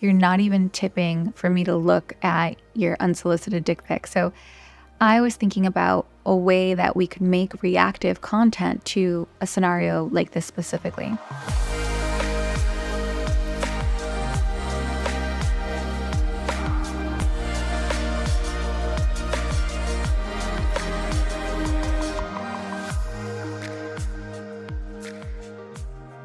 you're not even tipping for me to look at your unsolicited dick pic. So I was thinking about a way that we could make reactive content to a scenario like this specifically.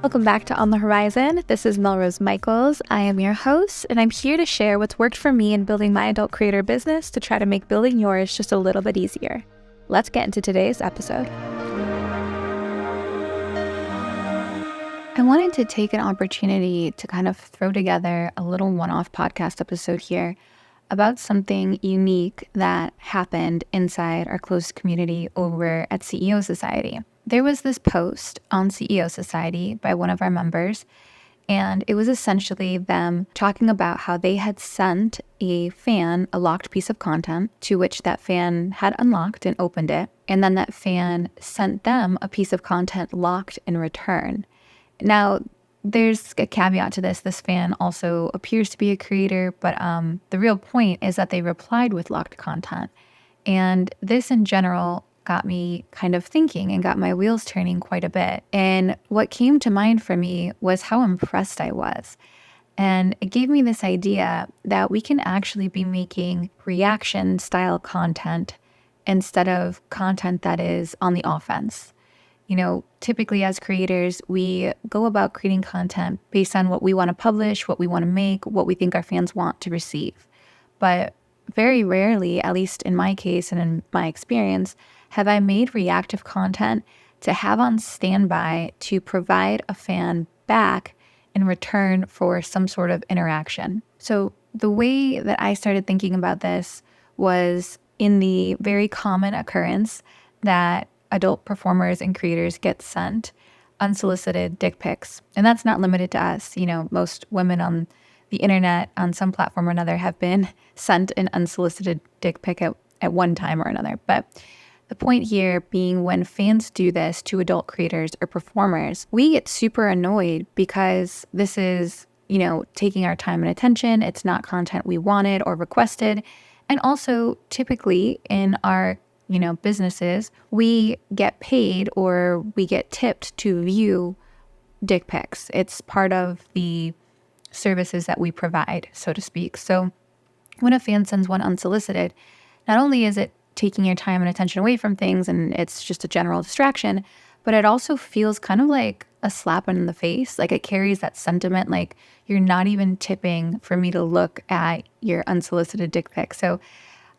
Welcome back to On the Horizon. This is MelRose Michaels. I am your host, and I'm here to share what's worked for me in building my adult creator business to try to make building yours just a little bit easier. Let's get into today's episode. I wanted to take an opportunity to kind of throw together a little one-off podcast episode here about something unique that happened inside our close community over at CEO Society. There was this post on CEO Society by one of our members, and it was essentially them talking about how they had sent a fan a locked piece of content to which that fan had unlocked and opened it, and then that fan sent them a piece of content locked in return. Now, there's a caveat to this. This fan also appears to be a creator, but the real point is that they replied with locked content. And this in general got me kind of thinking and got my wheels turning quite a bit. And what came to mind for me was how impressed I was. And it gave me this idea that we can actually be making reaction style content instead of content that is on the offense. You know, typically as creators, we go about creating content based on what we want to publish, what we want to make, what we think our fans want to receive. But very rarely, at least in my case and in my experience, have I made reactive content to have on standby to provide a fan back in return for some sort of interaction. So the way that I started thinking about this was in the very common occurrence that adult performers and creators get sent unsolicited dick pics. And that's not limited to us. You know, most women on the internet on some platform or another have been sent an unsolicited dick pic at one time or another. But the point here being when fans do this to adult creators or performers, we get super annoyed because this is, you know, taking our time and attention. It's not content we wanted or requested. And also typically in our, you know, businesses, we get paid or we get tipped to view dick pics. It's part of the services that we provide, so to speak. So when a fan sends one unsolicited, not only is it taking your time and attention away from things and it's just a general distraction, but it also feels kind of like a slap in the face. Like it carries that sentiment like you're not even tipping for me to look at your unsolicited dick pic. So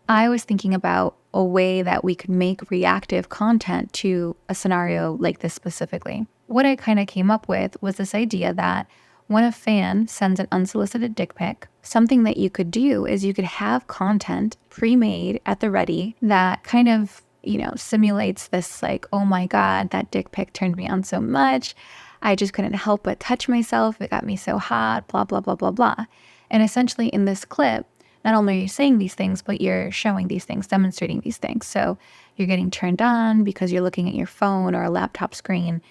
I was thinking about a way that we could make reactive content to a scenario like this specifically. What I kind of came up with was this idea that when a fan sends an unsolicited dick pic, something that you could do is you could have content pre-made at the ready that kind of, you know, simulates this like, oh my God, that dick pic turned me on so much. I just couldn't help but touch myself. It got me so hot, blah, blah, blah, blah, blah. And essentially in this clip, not only are you saying these things, but you're showing these things, demonstrating these things. So you're getting turned on because you're looking at your phone or a laptop screen,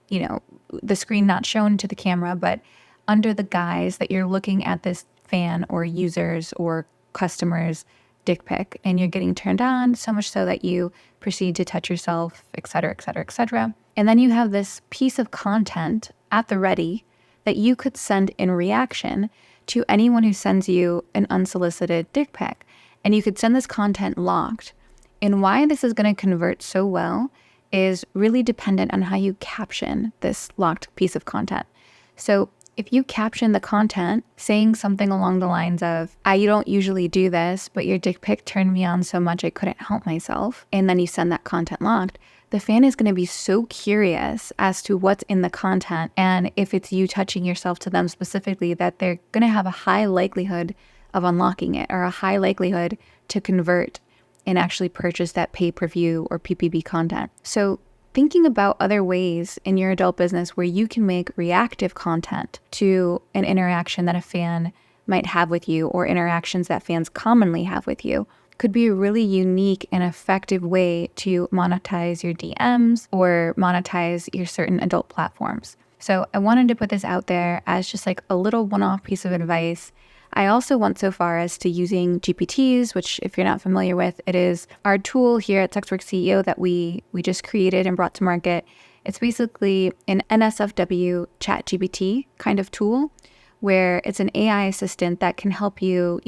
you know, the screen not shown to the camera, but under the guise that you're looking at this fan or users or customers' dick pic, and you're getting turned on so much so that you proceed to touch yourself, et cetera, et cetera, et cetera. And then you have this piece of content at the ready that you could send in reaction to anyone who sends you an unsolicited dick pic. And you could send this content locked. And why this is going to convert so well is really dependent on how you caption this locked piece of content. So if you caption the content saying something along the lines of, I don't usually do this, but your dick pic turned me on so much I couldn't help myself, and then you send that content locked, the fan is going to be so curious as to what's in the content and if it's you touching yourself to them specifically that they're going to have a high likelihood of unlocking it or a high likelihood to convert and actually purchase that pay-per-view or PPV content. So thinking about other ways in your adult business where you can make reactive content to an interaction that a fan might have with you or interactions that fans commonly have with you could be a really unique and effective way to monetize your DMs or monetize your certain adult platforms. So I wanted to put this out there as just like a little one-off piece of advice. I also went so far as to using GPTease, which if you're not familiar with, it is our tool here at SWCEO that we just created and brought to market. It's basically an NSFW chat GPT kind of tool where it's an AI assistant that can help you,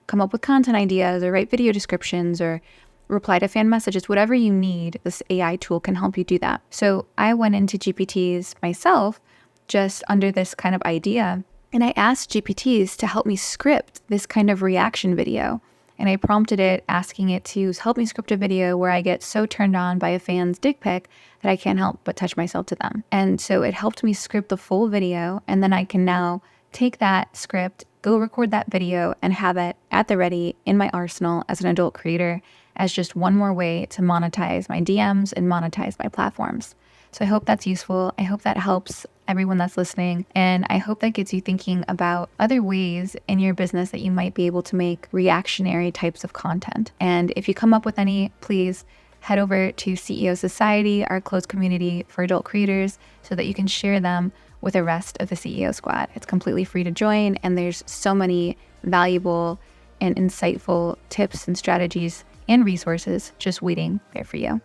come up with content ideas or write video descriptions or reply to fan messages, whatever you need, this AI tool can help you do that. So I went into GPTease myself just under this kind of idea. And I asked GPTease to help me script this kind of reaction video. And I prompted it, asking it to help me script a video where I get so turned on by a fan's dick pic that I can't help but touch myself to them. And so it helped me script the full video. And then I can now take that script, go record that video, and have it at the ready in my arsenal as an adult creator as just one more way to monetize my DMs and monetize my platforms. So I hope that's useful. I hope that helps everyone that's listening. And I hope that gets you thinking about other ways in your business that you might be able to make reactionary types of content. And if you come up with any, please head over to CEO Society, our closed community for adult creators, so that you can share them with the rest of the CEO squad. It's completely free to join, and there's so many valuable and insightful tips and strategies and resources just waiting there for you.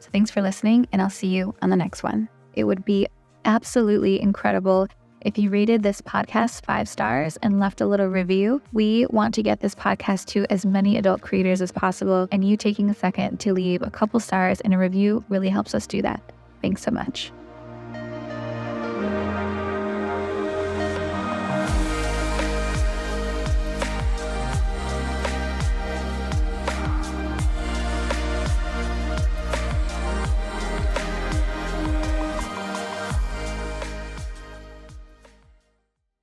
So thanks for listening, and I'll see you on the next one. It would be absolutely incredible if you rated this podcast 5 stars and left a little review. We want to get this podcast to as many adult creators as possible, and you taking a second to leave a couple stars and a review really helps us do that. Thanks so much.